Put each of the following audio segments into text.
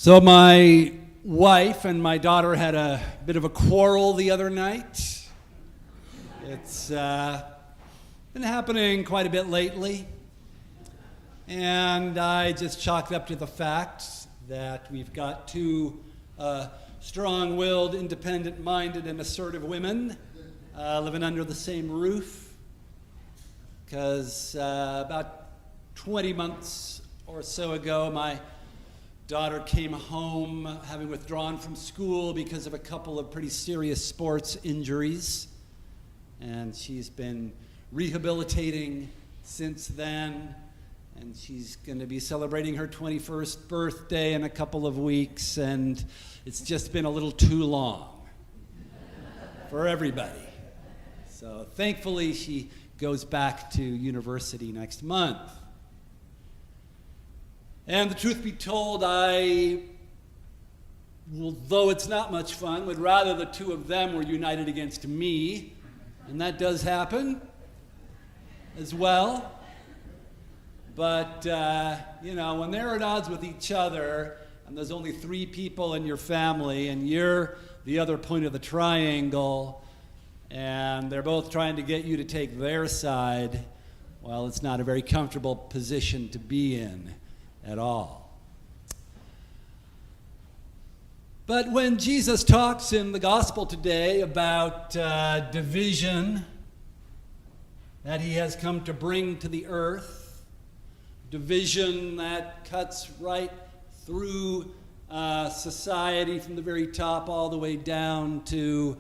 So my wife and my daughter had a bit of a quarrel the other night. It's been happening quite a bit lately. And I just chalked up to the fact that we've got two strong-willed, independent-minded, and assertive women living under the same roof. Because about 20 months or so ago, my daughter came home having withdrawn from school because of a couple of pretty serious sports injuries. And she's been rehabilitating since then. And she's going to be celebrating her 21st birthday in a couple of weeks. And it's just been a little too long for everybody. So thankfully, she goes back to university next month. And the truth be told, I, although it's not much fun, would rather the two of them were united against me. And that does happen as well. But, when they're at odds with each other, and there's only three people in your family, and you're the other point of the triangle, and they're both trying to get you to take their side, well, it's not a very comfortable position to be in at all. But when Jesus talks in the gospel today about division that he has come to bring to the earth, division that cuts right through society from the very top all the way down to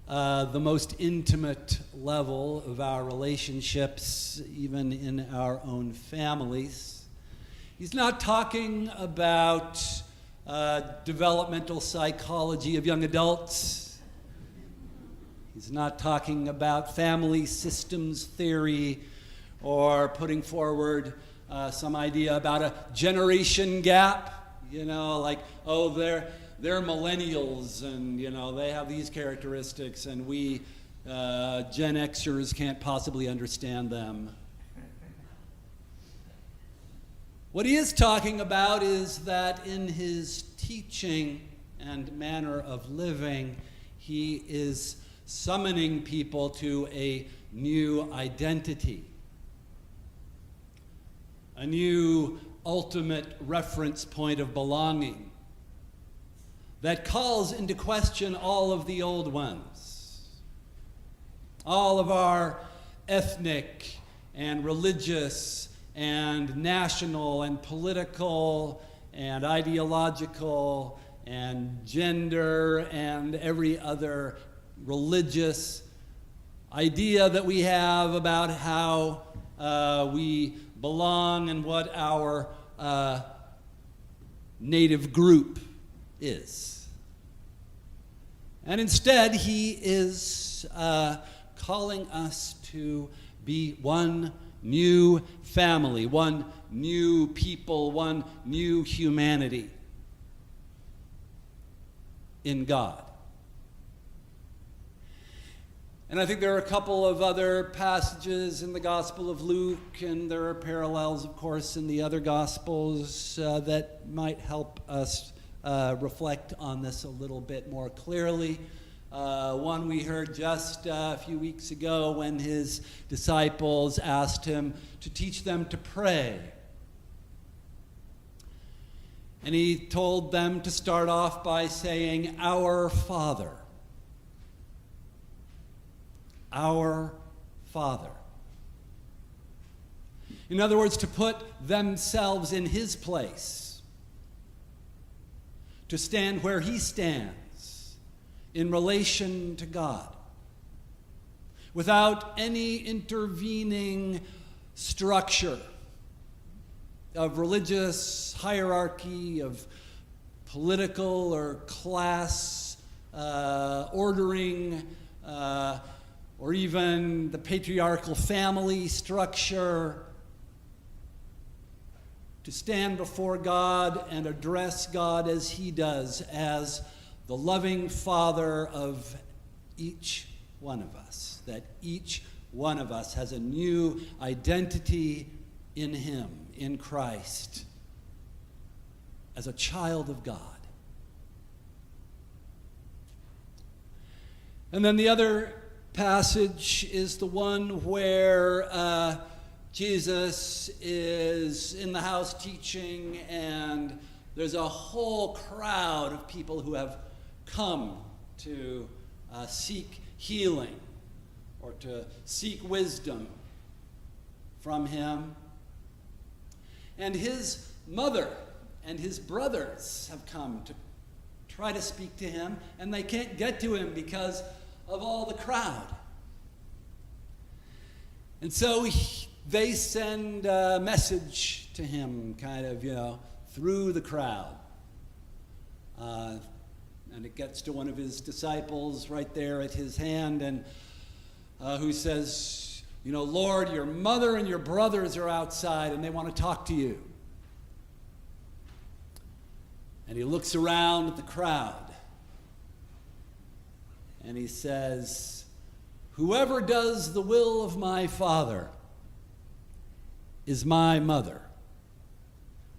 the most intimate level of our relationships, even in our own families. He's not talking about developmental psychology of young adults. He's not talking about family systems theory or putting forward some idea about a generation gap, they're millennials and, they have these characteristics and we Gen Xers can't possibly understand them. What he is talking about is that in his teaching and manner of living, he is summoning people to a new identity, a new ultimate reference point of belonging that calls into question all of the old ones, all of our ethnic and religious and national and political and ideological and gender and every other religious idea that we have about how we belong and what our native group is. And instead, he is calling us to be one new family, one new people, one new humanity in God. And I think there are a couple of other passages in the Gospel of Luke, and there are parallels, of course, in the other Gospels that might help us reflect on this a little bit more clearly. One we heard just a few weeks ago when his disciples asked him to teach them to pray. And he told them to start off by saying, "Our Father." Our Father. In other words, to put themselves in his place, to stand where he stands in relation to God, without any intervening structure of religious hierarchy, of political or class ordering, or even the patriarchal family structure, to stand before God and address God as he does, as the loving Father of each one of us, that each one of us has a new identity in him, in Christ, as a child of God. And then the other passage is the one where Jesus is in the house teaching, and there's a whole crowd of people who have come to seek healing or to seek wisdom from him. And his mother and his brothers have come to try to speak to him, and they can't get to him because of all the crowd. And so they send a message to him, kind of, through the crowd. And it gets to one of his disciples right there at his hand, and who says, Lord, your mother and your brothers are outside, and they want to talk to you. And he looks around at the crowd, and he says, whoever does the will of my Father is my mother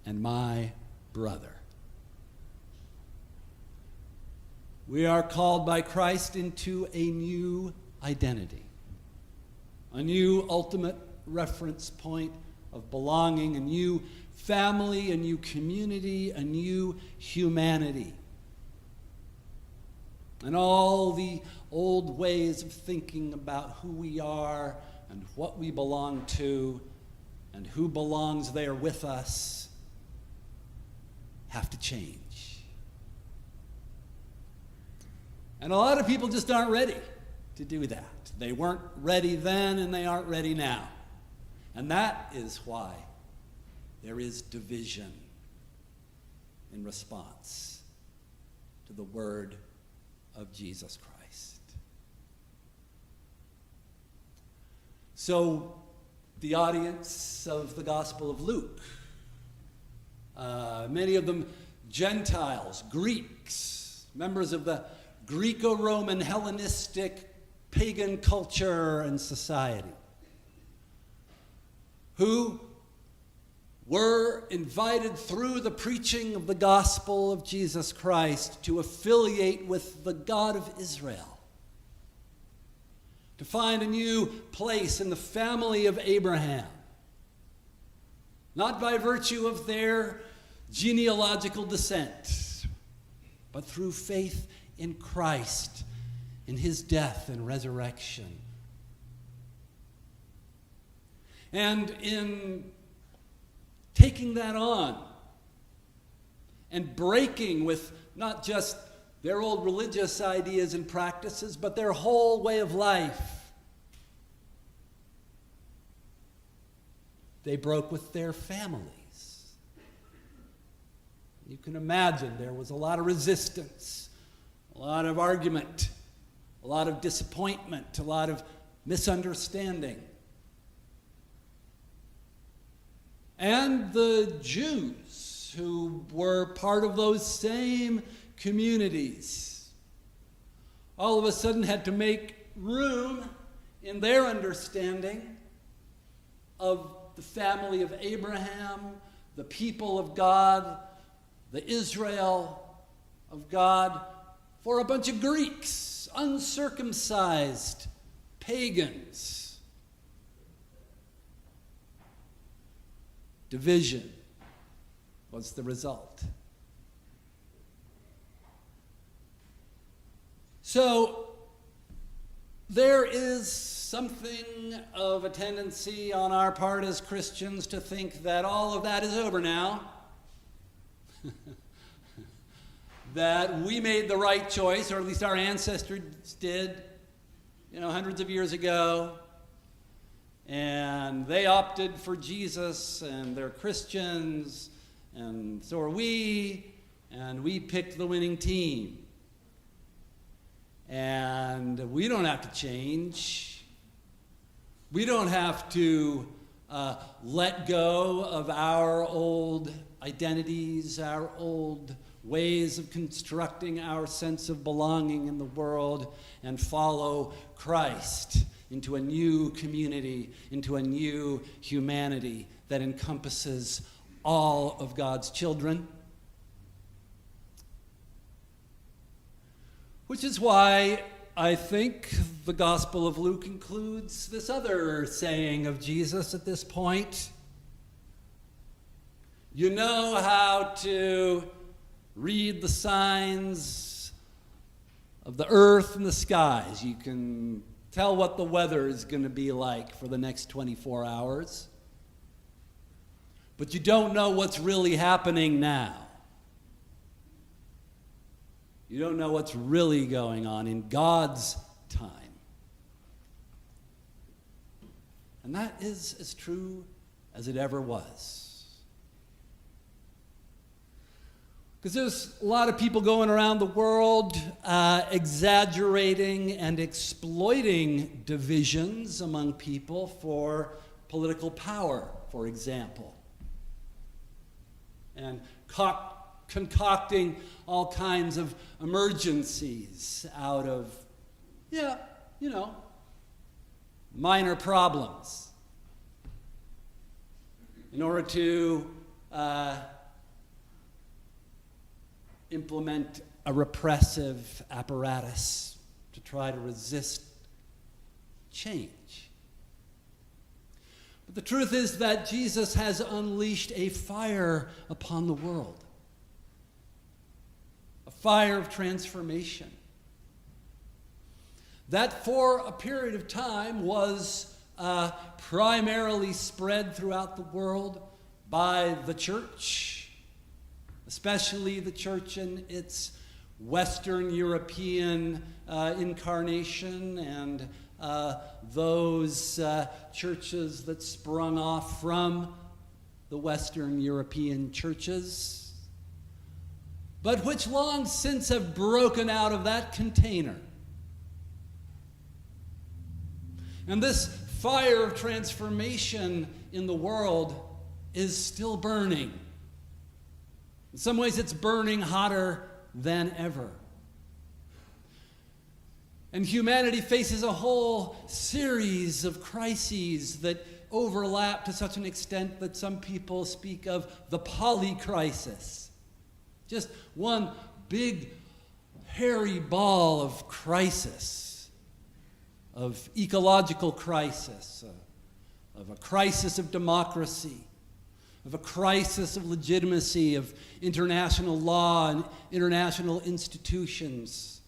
and my brother. We are called by Christ into a new identity, a new ultimate reference point of belonging, a new family, a new community, a new humanity. And all the old ways of thinking about who we are and what we belong to and who belongs there with us have to change. And a lot of people just aren't ready to do that. They weren't ready then, and they aren't ready now. And that is why there is division in response to the word of Jesus Christ. So the audience of the Gospel of Luke, many of them Gentiles, Greeks, members of the Greco-Roman Hellenistic pagan culture and society, who were invited through the preaching of the gospel of Jesus Christ to affiliate with the God of Israel, to find a new place in the family of Abraham, not by virtue of their genealogical descent, but through faith in Christ, in his death and resurrection. And in taking that on and breaking with not just their old religious ideas and practices, but their whole way of life, they broke with their families. You can imagine there was a lot of resistance, a lot of argument, a lot of disappointment, a lot of misunderstanding. And the Jews, who were part of those same communities, all of a sudden had to make room in their understanding of the family of Abraham, the people of God, the Israel of God, for a bunch of Greeks, uncircumcised pagans. Division was the result. So there is something of a tendency on our part as Christians to think that all of that is over now. That we made the right choice, or at least our ancestors did, hundreds of years ago. And they opted for Jesus, and they're Christians, and so are we, and we picked the winning team. And we don't have to change. We don't have to let go of our old identities, our old ways of constructing our sense of belonging in the world, and follow Christ into a new community, into a new humanity that encompasses all of God's children, Which is why I think the Gospel of Luke includes this other saying of Jesus at this point. You know how to read the signs of the earth and the skies. You can tell what the weather is going to be like for the next 24 hours. But you don't know what's really happening now. You don't know what's really going on in God's time. And that is as true as it ever was. Because there's a lot of people going around the world exaggerating and exploiting divisions among people for political power, for example. And concocting all kinds of emergencies out of, minor problems in order to implement a repressive apparatus to try to resist change. But the truth is that Jesus has unleashed a fire upon the world, a fire of transformation that for a period of time was primarily spread throughout the world by the church, especially the church in its Western European incarnation and those churches that sprung off from the Western European churches, but which long since have broken out of that container. And this fire of transformation in the world is still burning. In some ways, it's burning hotter than ever. And humanity faces a whole series of crises that overlap to such an extent that some people speak of the polycrisis. Just one big, hairy ball of crisis, of ecological crisis, of a crisis of democracy, of a crisis of legitimacy, of international law and international institutions,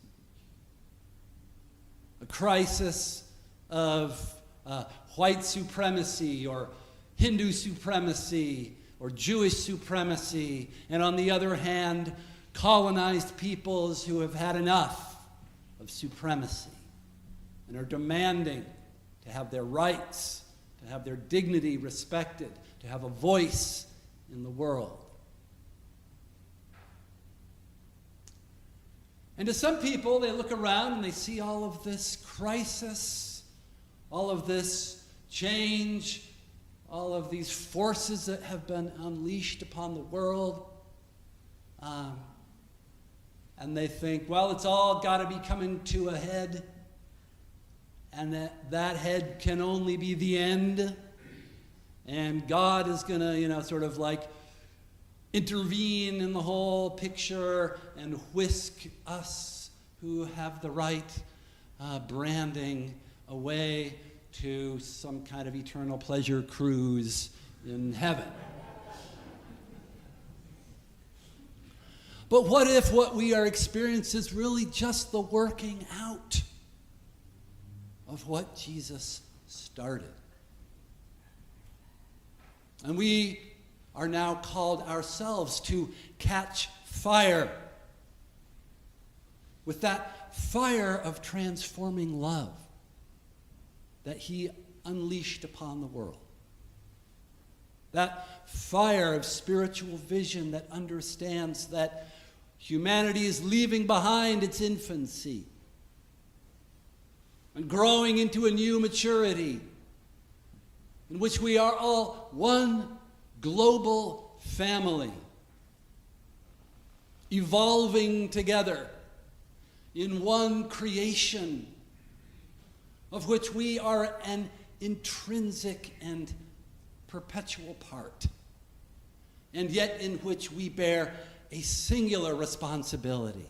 a crisis of white supremacy or Hindu supremacy or Jewish supremacy, and on the other hand, colonized peoples who have had enough of supremacy and are demanding to have their rights, to have their dignity respected, to have a voice in the world. And to some people, they look around and they see all of this crisis, all of this change, all of these forces that have been unleashed upon the world. And they think, well, it's all got to be coming to a head. And that head can only be the end. And God is going to, sort of like intervene in the whole picture and whisk us who have the right branding away to some kind of eternal pleasure cruise in heaven. But what if what we are experiencing is really just the working out of what Jesus started? And we are now called ourselves to catch fire with that fire of transforming love that he unleashed upon the world. That fire of spiritual vision that understands that humanity is leaving behind its infancy and growing into a new maturity in which we are all one global family, evolving together in one creation of which we are an intrinsic and perpetual part, and yet in which we bear a singular responsibility.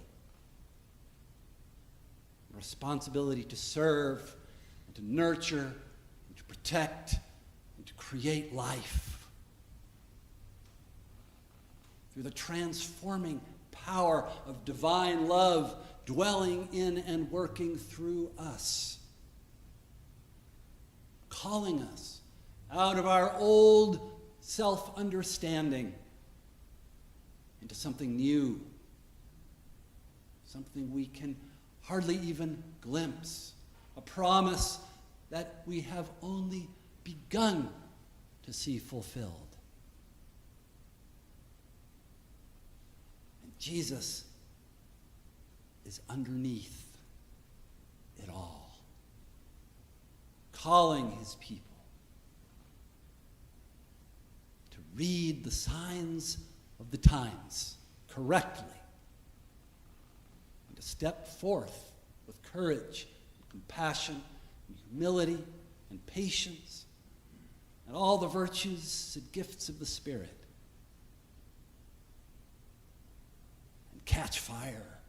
responsibility to serve and to nurture and to protect and to create life. Through the transforming power of divine love dwelling in and working through us, calling us out of our old self-understanding into something new, something we can hardly even glimpse, a promise that we have only begun to see fulfilled. And Jesus is underneath it all, calling his people to read the signs of the times correctly and to step forth with courage and compassion and humility and patience and all the virtues and gifts of the Spirit, and catch fire